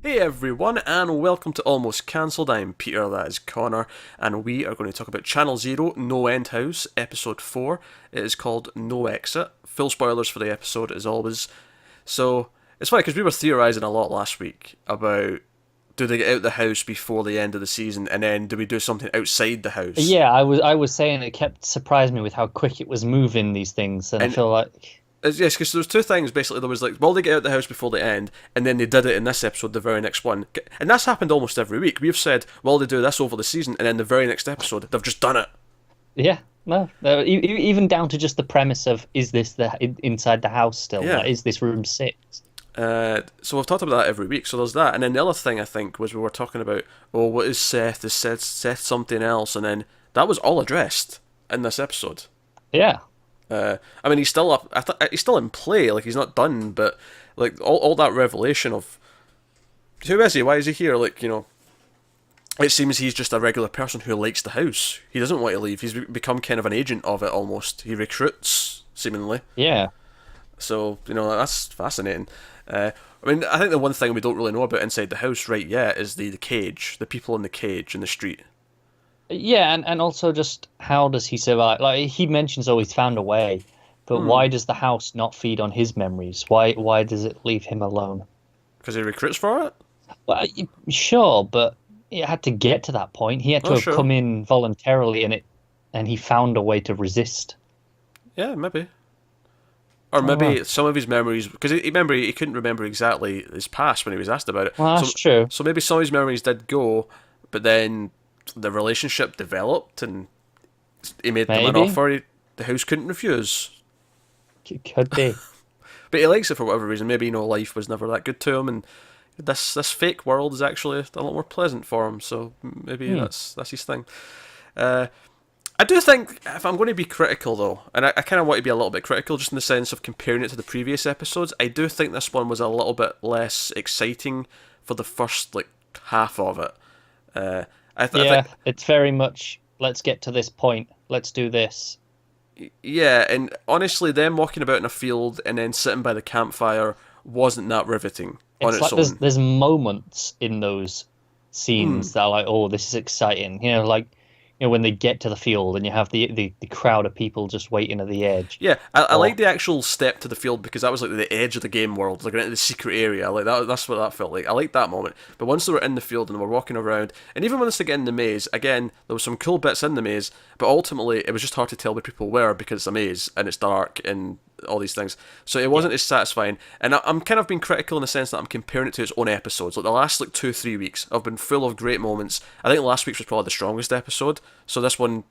Hey everyone, and welcome to Almost Cancelled. I'm Peter, that is Connor, and we are going to talk about Channel Zero, No End House, Episode 4. It is called No Exit. Full spoilers for the episode, as always. So, it's funny because we were theorising a lot last week about do they get out the house before the end of the season, and then do we do something outside the house? Yeah, I was saying it kept surprising me with how quick it was moving these things, and I And feel like yes, because there was two things basically. There was like, well, they get out the house before the end, and then they did it in this episode, the very next one, and that's happened almost every week. We've said, well, they do this over the season, and then the very next episode, they've just done it. yeah, no, even down to just the premise of is this inside the house still? Yeah. Like, is this room six? So we've talked about that every week. So there's that, and then the other thing I think was we were talking about, oh, what is Seth? Is Seth something else? And then that was all addressed in this episode. Yeah, I mean, he's still up. He's still in play. Like he's not done, but like all that revelation of who is he? Why is he here? Like it seems he's just a regular person who likes the house. He doesn't want to leave. He's become kind of an agent of it almost. He recruits seemingly. yeah, So that's fascinating. I mean, I think the one thing we don't really know about inside the house right yet is the cage, the people in the cage in the street. yeah, and also just how does he survive? Like he mentions, oh, he's found a way, but Hmm. why does the house not feed on his memories? Why does it leave him alone? Because he recruits for it. Well, sure, but it had to get to that point. He had to Oh, have sure. come in voluntarily, and he found a way to resist. Yeah, maybe. Or Oh, well. maybe some of his memories, because remember he couldn't remember exactly his past when he was asked about it. Well, So, that's true. so maybe some of his memories did go, but then the relationship developed, and he made them an Maybe. offer the house couldn't refuse. Could be. But he likes it for whatever reason. Maybe life was never that good to him, and this fake world is actually a lot more pleasant for him. So maybe Hmm. that's his thing. Uh, I do think if I'm going to be critical though, and I kind of want to be a little bit critical, just in the sense of comparing it to the previous episodes, I do think this one was a little bit less exciting for the first like half of it. I Yeah, think it's very much, let's get to this point. Let's do this. yeah, and honestly, them walking about in a field and then sitting by the campfire wasn't that riveting on It's its like there's own. there's moments in those Hmm. scenes that are like, oh, this is exciting. Like when they get to the field and you have the crowd of people just waiting at the edge. Yeah, I like Or the actual step to the field because that was like the edge of the game world, like into the secret area. Like that's what that felt like. I liked that moment. But once they were in the field and they were walking around, and even once they get in the maze, again there was some cool bits in the maze, but ultimately it was just hard to tell where people were because it's a maze and it's dark and all these things. So it yeah, wasn't as satisfying. And I'm kind of being critical in the sense that I'm comparing it to its own episodes. Like the last like 2 3 weeks have been full of great moments. I think last week's was probably the strongest episode. So this one,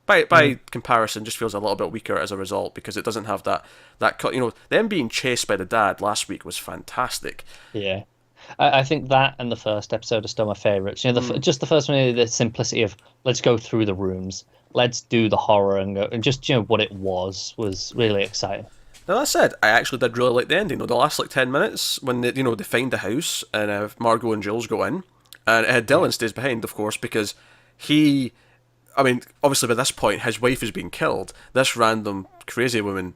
by mm, comparison, just feels a little bit weaker as a result because it doesn't have that cut. Them being chased by the dad last week was fantastic. yeah. I think that and the first episode are still my favorites. Mm. Just the first one, the simplicity of let's go through the rooms, let's do the horror and go, and just what it was really exciting. Now that said, I actually did really like the ending. The last like 10 minutes when they find the house and Margot and Jules go in, and Yeah, Dylan stays behind, of course, because he. I mean, obviously by this point his wife is being killed. This random crazy woman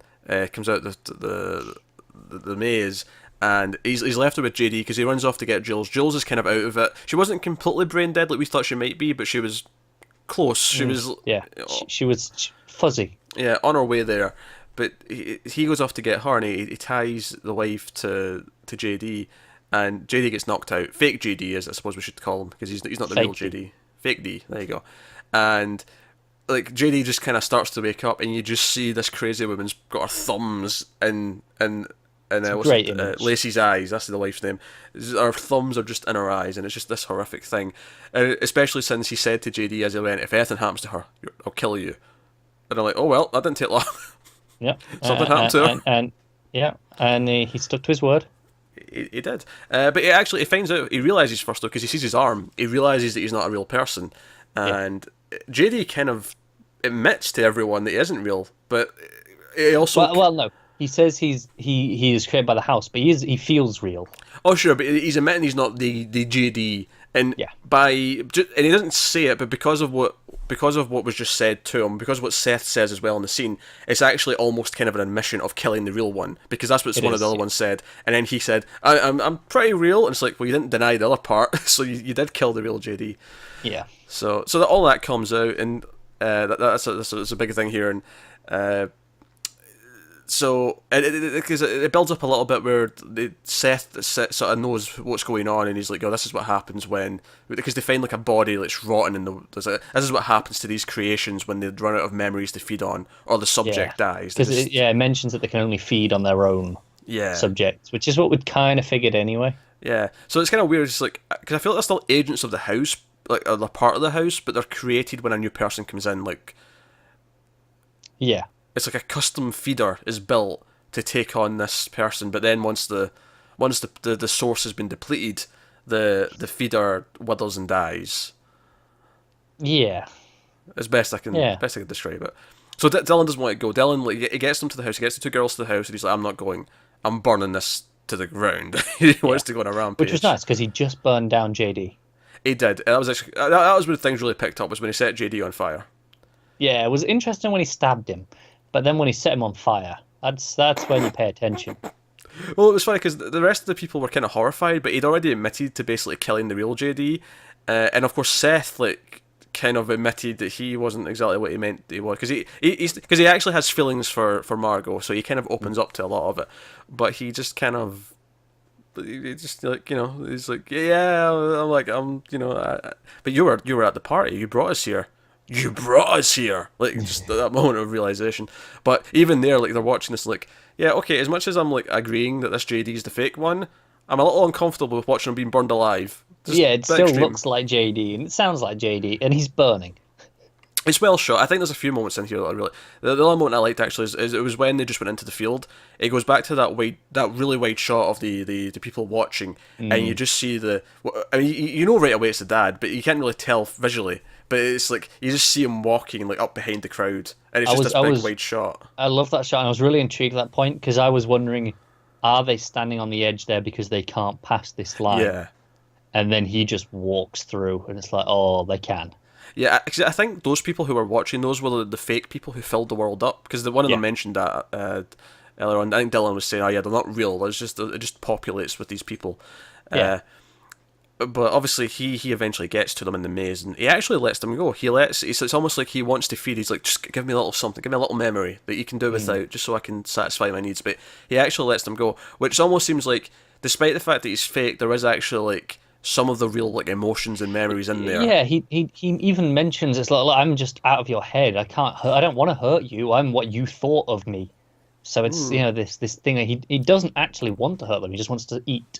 comes out the maze, and he's left her with JD because he runs off to get Jules. Jules is kind of out of it. She wasn't completely brain dead like we thought she might be, but she was close. She was yeah. She was fuzzy. yeah on her way there. But he goes off to get her, and he ties the wife to JD, and JD gets knocked out. Fake JD, as I suppose we should call him, because he's not the real Fake D. JD. Fake D. There you go. And like JD just kind of starts to wake up, and you just see this crazy woman's got her thumbs in It's a what's great it, image. Lacey's eyes. That's the wife's name. Her thumbs are just in her eyes, and it's just this horrific thing. Especially since he said to JD as he went, "If anything happens to her, I'll kill you." And I'm like, "Oh well, that didn't take long. Yeah, Something happened to her." and yeah, and he stuck to his word. He did, but he finds out. He realizes first though because he sees his arm. He realizes that he's not a real person, Yeah. and JD kind of admits to everyone that he isn't real. But he also, Well, no. He says he is created by the house, but he feels real. oh sure, but he's admitting he's not the JD And Yeah. and he doesn't say it, but because of what was just said to him, because of what Seth says as well in the scene, it's actually almost kind of an admission of killing the real one, because that's what It one of is, the other yeah. ones said, and then he said, I'm pretty real, and it's like, well, you didn't deny the other part, so you did kill the real JD. Yeah. So that all that comes out, and that's a big thing here, and so it builds up a little bit where Seth sort of knows what's going on, and he's like, "Oh, this is what happens when," because they find like a body that's rotten in the. This is what happens to these creations when they run out of memories to feed on, or the Yeah. subject dies. Because it mentions that they can only feed on their own Yeah, subjects, which is what we'd kind of figured anyway. yeah. So it's kind of weird. It's like, because I feel like they're still agents of the house, like, or they're part of the house, but they're created when a new person comes in. Like, Yeah. it's like a custom feeder is built to take on this person, but then once the source has been depleted, the feeder withers and dies. Yeah. As best I can Yeah. describe it. So Dylan doesn't want to go. Dylan, like, he gets them to the house. He gets the two girls to the house, and he's like, "I'm not going. I'm burning this to the ground." He wants to go on a rampage. Which was nice because he just burned down JD. He did. That was actually that was when things really picked up. Was when he set JD on fire. Yeah, it was interesting when he stabbed him, but then when he set him on fire, that's when you pay attention. Well, it was funny because the rest of the people were kind of horrified, but he'd already admitted to basically killing the real JD, and of course Seth kind of admitted that he wasn't exactly what he meant he was, because he actually has feelings for Margot, so he kind of opens up to a lot of it, but he just kind of. He just he's like, yeah, I'm like, but you were at the party. You brought us here. You brought us here. Like, just that moment of realization. But even there, like, they're watching this, like, yeah, okay. As much as I'm like agreeing that this JD's the fake one, I'm a little uncomfortable with watching him being burned alive. Just Yeah, it a bit still extreme. looks like JD and it sounds like JD, and he's burning. It's well shot. I think there's a few moments in here that I really. The other moment I liked actually is it was when they just went into the field. It goes back to that really wide shot of the people watching, and you just see the. I mean, you know right away it's the dad, but you can't really tell visually. But it's like you just see him walking like up behind the crowd, and it's just this big wide shot. I love that shot, and I was really intrigued at that point because I was wondering, are they standing on the edge there because they can't pass this line? Yeah. And then he just walks through, and it's like, oh, they can. Yeah, because I think those people who were watching those were the fake people who filled the world up. Because one of them mentioned that earlier on. I think Dylan was saying, "Oh yeah, they're not real. It just populates with these people." Yeah. But obviously, he eventually gets to them in the maze, and he actually lets them go. It's almost like he wants to feed. He's like, just give me a little something, give me a little memory that you can do without, just so I can satisfy my needs. But he actually lets them go, which almost seems like, despite the fact that he's fake, there is actually like some of the real like emotions and memories in there. Yeah, he even mentions it's like, "Look, I'm just out of your head. I don't want to hurt you. I'm what you thought of me." So it's this thing that he doesn't actually want to hurt them. He just wants to eat.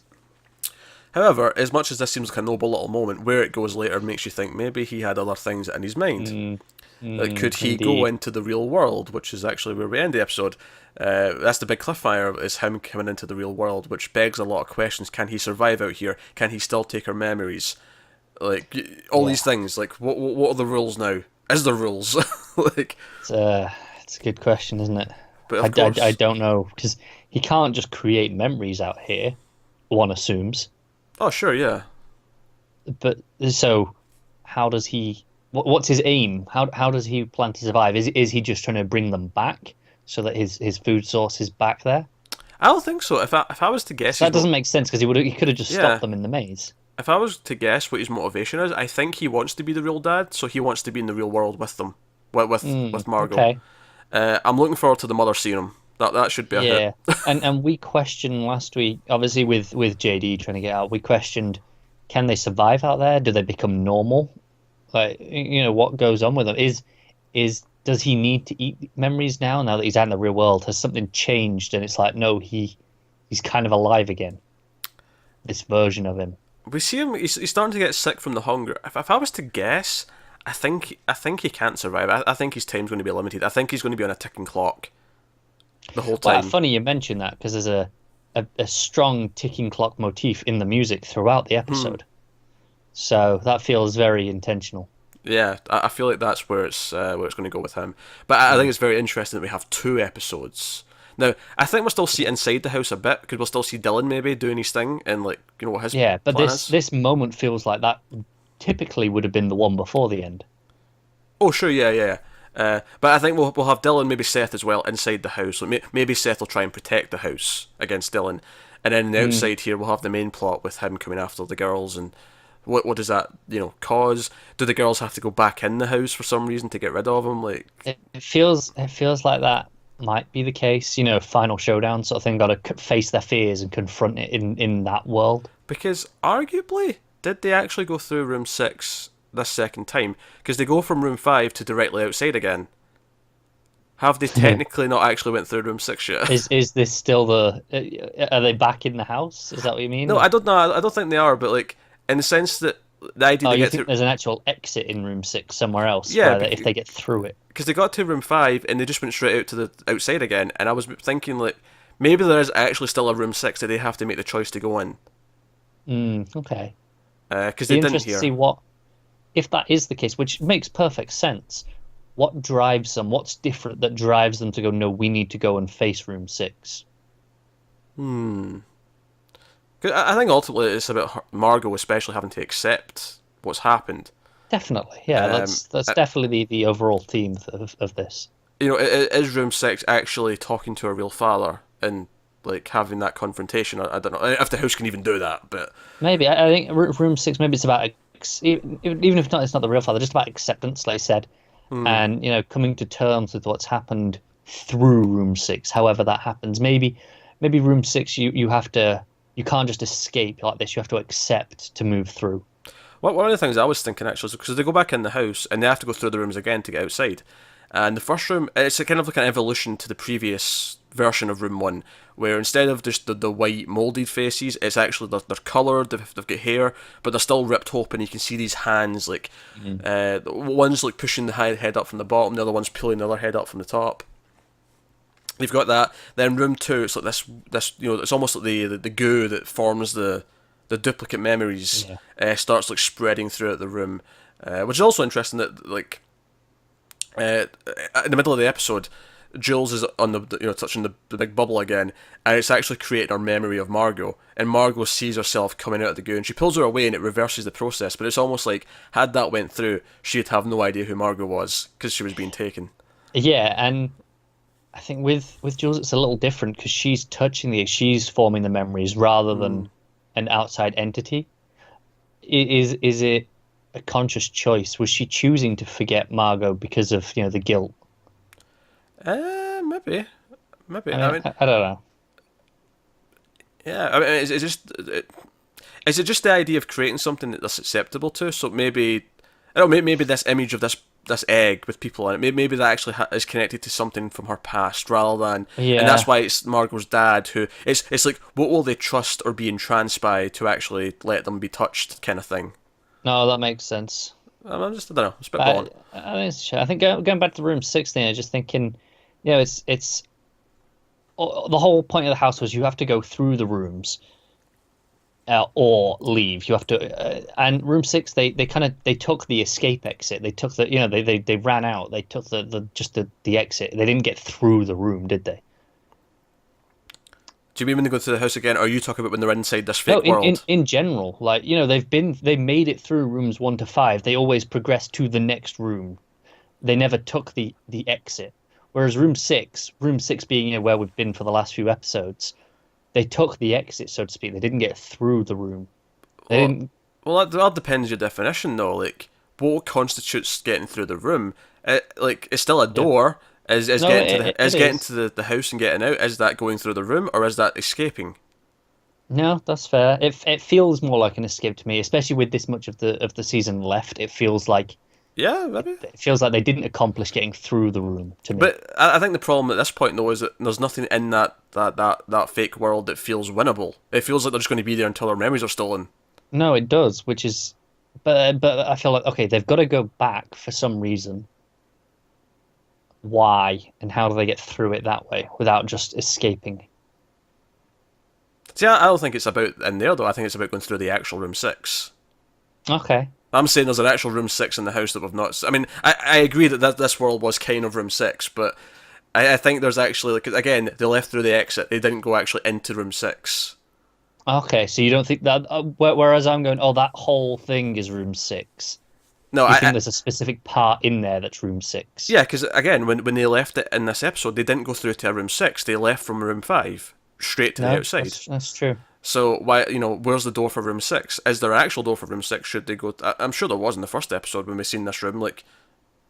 However, as much as this seems like a noble little moment, where it goes later makes you think maybe he had other things in his mind. Like, could he go into the real world, which is actually where we end the episode. That's the big cliffhanger, is him coming into the real world, which begs a lot of questions. Can he survive out here? Can he still take her memories? Like, all these things. Like, what are the rules now? Is there rules? Like, It's a good question, isn't it? But of course, I don't know because he can't just create memories out here. One assumes. oh sure, yeah. But so, how does he? What's his aim? How does he plan to survive? Is he just trying to bring them back so that his food source is back there? I don't think so. If I was to guess, That doesn't make sense because he could have just stopped them in the maze. If I was to guess what his motivation is, I think he wants to be the real dad, so he wants to be in the real world with them, with Margot. Okay. I'm looking forward to the mother seeing him. That should be a hit. and we questioned last week, obviously with JD trying to get out. We questioned, can they survive out there? Do they become normal? Like, what goes on with them? Does he need to eat memories now that he's out in the real world? Has something changed? And it's like, no, he's kind of alive again. This version of him. We see him. He's starting to get sick from the hunger. If I was to guess, I think he can't survive. I think his time's going to be limited. I think he's going to be on a ticking clock the whole time. Well, funny you mention that because there's a strong ticking clock motif in the music throughout the episode. So that feels very intentional. Yeah, I feel like that's where it's going to go with him. But I think it's very interesting that we have 2 episodes. Now, I think we'll still see inside the house a bit, because we'll still see Dylan maybe doing his thing, and, like, you know, what his Yeah, but plan this is. this moment feels like that typically would have been the one before the end. Oh, sure, yeah, yeah. But I think we'll have Dylan, maybe Seth as well, inside the house. Like, maybe Seth will try and protect the house against Dylan. And then on the Mm. outside here, we'll have the main plot with him coming after the girls, and what does that, cause? Do the girls have to go back in the house for some reason to get rid of him? Like, It feels like that might be the case. Final showdown sort of thing. Got to face their fears and confront it in that world. because arguably, did they actually go through room 6 this second time? Because they go from room 5 to directly outside again. Have they technically not actually went through room 6 yet? Is this still the? Are they back in the house? Is that what you No, mean? I don't know. I don't think they are, but, like, in the sense that the idea Oh, they you get think to. there's an actual exit in room 6 somewhere else Yeah, where if they get through it? because they got to room 5 and they just went straight out to the outside again, and I was thinking, like, maybe there is actually still a room 6 that they have to make the choice to go in. Okay. Because Be they didn't interested to here. see what if that is the case, which makes perfect sense. What drives them? What's different that drives them to go? No, we need to go and face room 6. 'Cause I think ultimately it's about Margot especially having to accept what's happened. Definitely, yeah. Um, That's uh, definitely the overall theme of this. is room 6 actually talking to her real father and, like, having that confrontation? I don't know if the house can even do that, but Maybe I think room 6. Maybe it's about even if not, it's not the real father. Just about acceptance, like I said, and coming to terms with what's happened through room 6. However that happens, maybe room 6. You can't just escape like this. You have to accept to move through. one of the things I was thinking actually is because they go back in the house and they have to go through the rooms again to get outside. And the first room, it's a kind of like an evolution to the previous version of room 1, where instead of just the white moulded faces, it's actually they're coloured, they've got hair, but they're still ripped open. You can see these hands, like, one's like pushing the head up from the bottom, the other one's pulling the other head up from the top. You've got that. Then room 2, it's like this it's almost like the goo that forms the duplicate memories Yeah. starts, like, spreading throughout the room, which is also interesting that, like, in the middle of the episode, Jules is on touching the big bubble again, and it's actually creating her memory of Margot, and Margot sees herself coming out of the goo, and she pulls her away, and it reverses the process. But it's almost like, had that went through, she'd have no idea who Margot was because she was being taken. Yeah, and I think with Jules it's a little different because she's forming the memories rather than an outside entity. Is it a conscious choice? Was she choosing to forget Margot because of the guilt? Maybe, I I mean, mean, I don't know. yeah. I mean, is it just the idea of creating something that's acceptable to? So maybe, I don't know, maybe this image of this egg with people in it, maybe that actually is connected to something from her past rather than, and that's Yeah, why it's Margot's dad who it's like, what will they trust or be entranced by to actually let them be touched, kind of thing. no, that makes sense. I don't know, spitballing. I think going back to room 16, I was just thinking, it's the whole point of the house was you have to go through the rooms or leave. You have to, and room 6, they took the escape exit. They took they ran out. They took the exit. They didn't get through the room, did they? Do you mean when they go to the house again, or are you talking about when they're inside this No, fake in world? in general, like they made it through rooms 1 to 5. They always progressed to the next room. They never took the exit. Whereas room six being where we've been for the last few episodes, they took the exit, so to speak. They didn't get through the room. They Well, didn't. that depends your definition, though. Like, what constitutes getting through the room? Like, it's still a Yeah. door. Is No, getting to it getting is. to the house and getting out? Is that going through the room, or is that escaping? No, that's fair. It feels more like an escape to me, especially with this much of the season left. Yeah, maybe. It feels like they didn't accomplish getting through the room to me. But I think the problem at this point, though, is that there's nothing in that fake world that feels winnable. It feels like they're just going to be there until their memories are stolen. No, it does, which is, but I feel like okay, they've got to go back for some reason. Why and how do they get through it that way without just escaping? See, I don't think it's about in there, though. I think it's about going through the actual room 6. Okay. I'm saying there's an actual room 6 in the house that we've not. I mean, I agree that this world was kind of room 6, but I think there's actually, like, again, they left through the exit. They didn't go actually into room 6. Okay, so you don't think that? Whereas I'm going, oh, that whole thing is room 6. No, You think there's a specific part in there that's room 6? yeah, because again, when they left it in this episode, they didn't go through to a room 6. They left from room 5 straight to the No, outside. that's true. So why, where's the door for room 6? Is there an actual door for room 6? Should they go? I'm sure there was in the first episode when we seen this room. Like,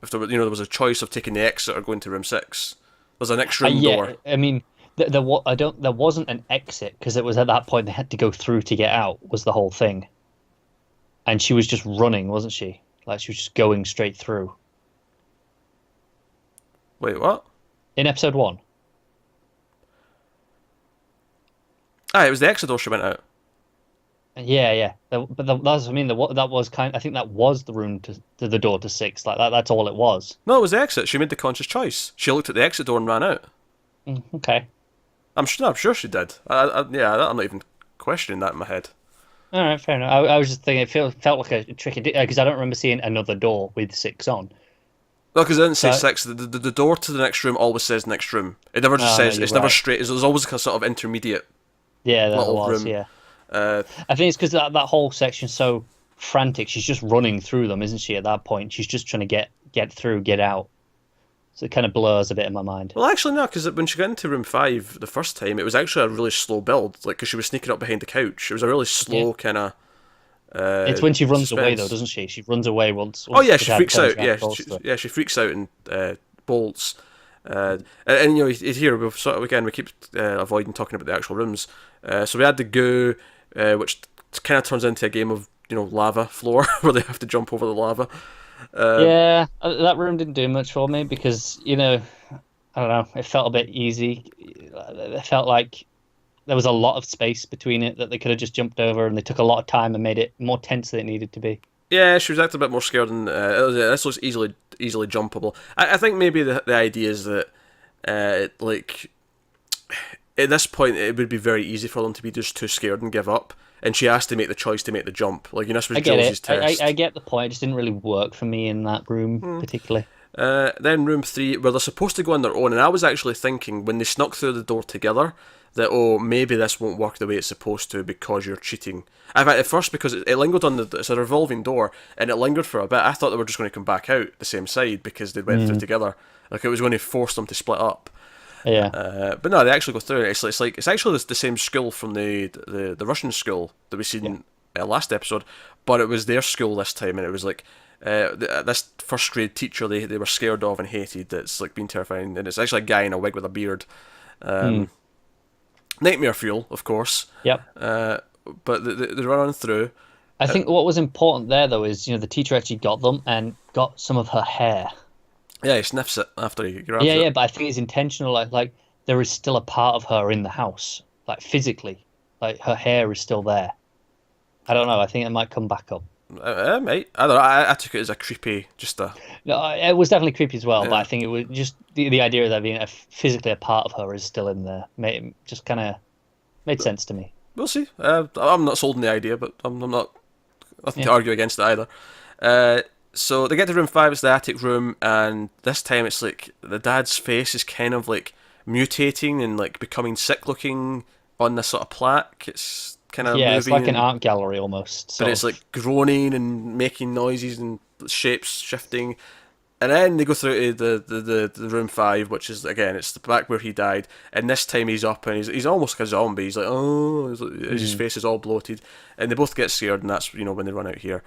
if there was, there was a choice of taking the exit or going to room 6. There's a next room Yeah, door. I mean, I don't. There wasn't an exit because it was at that point they had to go through to get out. Was the whole thing, and she was just running, wasn't she? Like she was just going straight through Wait, what? in episode 1. Ah, it was the exit door she went out. Yeah, yeah. That's I mean, that was kind. I think that was the room to the door to 6. Like that. That's all it was. No, it was the exit. She made the conscious choice. She looked at the exit door and ran out. Okay. I'm sure she did. Yeah, I'm not even questioning that in my head. All right, fair enough. I was just thinking it felt like a tricky because I don't remember seeing another door with 6 on. No, because it didn't say So, 6. The door to the next room always says next room. It never just no, says. you're It's never right. straight. There's always a sort of intermediate Yeah, that little was. room. Yeah. Uh, I think it's because that whole section's so frantic. She's just running through them, isn't she? At that point, she's just trying to get through, get out. So it kind of blurs a bit in my mind. well, actually, no, because when she got into room 5 the first time, it was actually a really slow build. Like, because she was sneaking up behind the couch. It was a really slow kind of. It's when she runs away, suspense. though, doesn't she? She runs away once. Oh yeah, the she dad freaks turns out. around Yeah, and calls her. she freaks out and bolts. And here we've sort of again we keep avoiding talking about the actual rooms. So we had the goo, which kind of turns into a game of lava floor where they have to jump over the lava. Yeah, that room didn't do much for me because I don't know. It felt a bit easy. It felt like there was a lot of space between it that they could have just jumped over, and they took a lot of time and made it more tense than it needed to be. Yeah, she was acting a bit more scared, and this looks easily jumpable. I think maybe the idea is that like at this point it would be very easy for them to be just too scared and give up, and she has to make the choice to make the jump. Like this was I get Josie's it. test. I get the point. It just didn't really work for me in that room particularly. Then room 3, where they're supposed to go on their own, and I was actually thinking when they snuck through the door together that maybe this won't work the way it's supposed to because you're cheating. In fact, at first because it lingered on it's a revolving door and it lingered for a bit. I thought they were just going to come back out the same side because they went through together. Like it was going to force them to split up. Yeah. But no, they actually go through it. It's actually the same school from the Russian school that we seen last episode, but it was their school this time, and it was like this first grade teacher they were scared of and hated. That's like been terrifying, and it's actually a guy in a wig with a beard. Nightmare fuel, of course. Yep. But they run on through. I think what was important there though is the teacher actually got them and got some of her hair. Yeah, he sniffs it after he grabs Yeah, it. yeah, but I think it's intentional. Like there is still a part of her in the house, like physically, like her hair is still there. I don't know. I think it might come back up. Mate, I don't know. I took it as a creepy, just a. No, it was definitely creepy as well, Yeah. but I think it was just the idea of there being physically a part of her is still in there. Just kind of made sense to me. We'll see. I'm not sold on the idea, but I'm not nothing to Yeah. argue against it either. So they get to room 5, it's the attic room, and this time it's like the dad's face is kind of like mutating and like becoming sick looking on this sort of plaque. It's kind of Yeah, moving, it's like an art gallery almost. but sort it's of. like groaning and making noises and shapes shifting. And then they go through to the room 5, which is again it's the back where he died. And this time he's up and he's almost like a zombie. He's like his face is all bloated, and they both get scared. And that's when they run out here,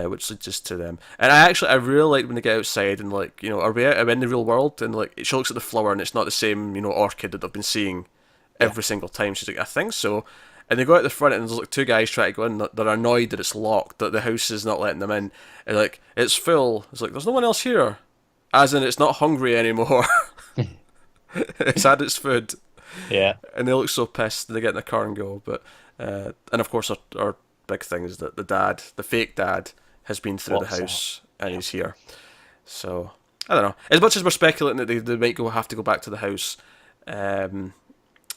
which leads us to them. And I really like when they get outside and like are we in the real world? And like she looks at the flower and it's not the same orchid that they've been seeing every single time. She's like, I think so. And they go out the front, and there's like 2 guys trying to go in. They're annoyed that it's locked, that the house is not letting them in. And like, it's full. It's like, there's no one else here. As in, it's not hungry anymore. It's had its food. Yeah. And they look so pissed. They get in the car and go. But and of course, our big thing is that the fake dad, has been through Walks the house and he's here. So I don't know. As much as we're speculating that they might have to go back to the house,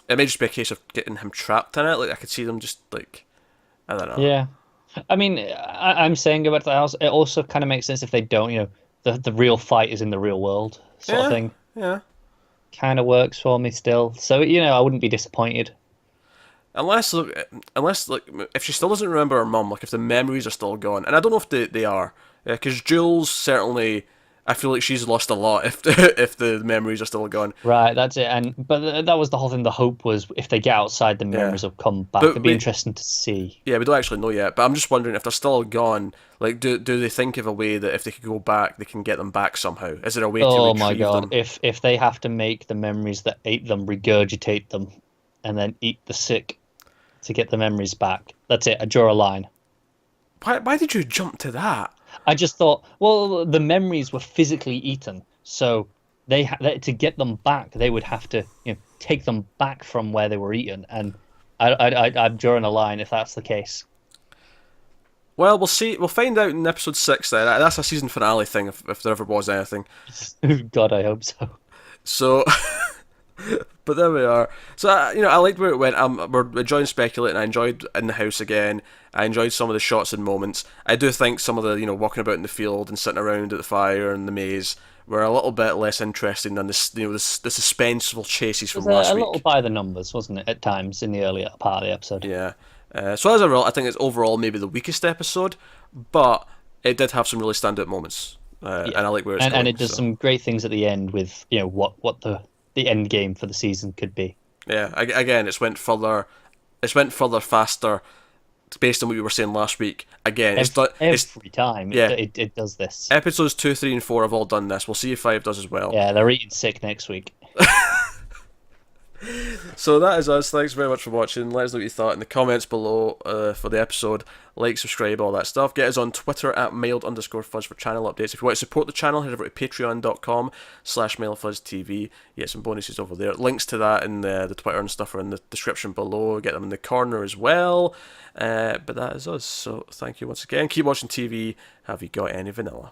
it may just be a case of getting him trapped in it. Like I could see them just like, I don't know. Yeah. I mean, I'm saying about the house. It also kind of makes sense if they don't. The real fight is in the real world, sort of thing. Yeah. kind of works for me still. So, I wouldn't be disappointed. Unless, look, unless like if she still doesn't remember her mum, like if the memories are still gone, and I don't know if they are, because Jules certainly, I feel like she's lost a lot if if the memories are still gone. Right, that's it. But that was the whole thing. The hope was if they get outside, the Yeah, memories will come back. but It'd be interesting to see. yeah, we don't actually know yet. But I'm just wondering if they're still gone. Like, do they think of a way that if they could go back, they can get them back somehow? Is there a way to Oh my retrieve God. them? If they have to make the memories that ate them regurgitate them and then eat the sick to get the memories back, that's it. I draw a line. Why did you jump to that? I just thought, well, the memories were physically eaten, so to get them back, they would have to, take them back from where they were eaten, and I'm drawing a line if that's the case. Well, we'll see. We'll find out in episode 6 then. That's a season finale thing, if there ever was anything. God, I hope so. So, but there we are. So, I liked where it went. We're enjoying Speculating. I enjoyed In the House again. I enjoyed some of the shots and moments. I do think some of the, walking about in the field and sitting around at the fire and the maze were a little bit less interesting than this, the suspenseful chases It was from last a little week. by the numbers, wasn't it, at times in the earlier part of the episode? Yeah. So as a result, I think it's overall maybe the weakest episode, but it did have some really standout moments, Yeah, and I like where it's and going. it does So some great things at the end with what the end game for the season could be. yeah, again, it's went further faster, based on what we were saying last week. Again, it's Every time yeah. it does this. Episodes 2, 3, and 4 have all done this. We'll see if 5 does as well. Yeah, they're eating sick next week. So that is us. Thanks very much for watching. Let us know what you thought in the comments below for the episode. Like, subscribe, all that stuff. Get us on Twitter at mild_fuzz for channel updates. If you want to support the channel, head over to patreon.com/mildfuzztv. You get some bonuses over there. Links to that in the Twitter and stuff are in the description below. Get them in the corner as well. But that is us. So thank you once again. Keep watching TV. Have you got any vanilla?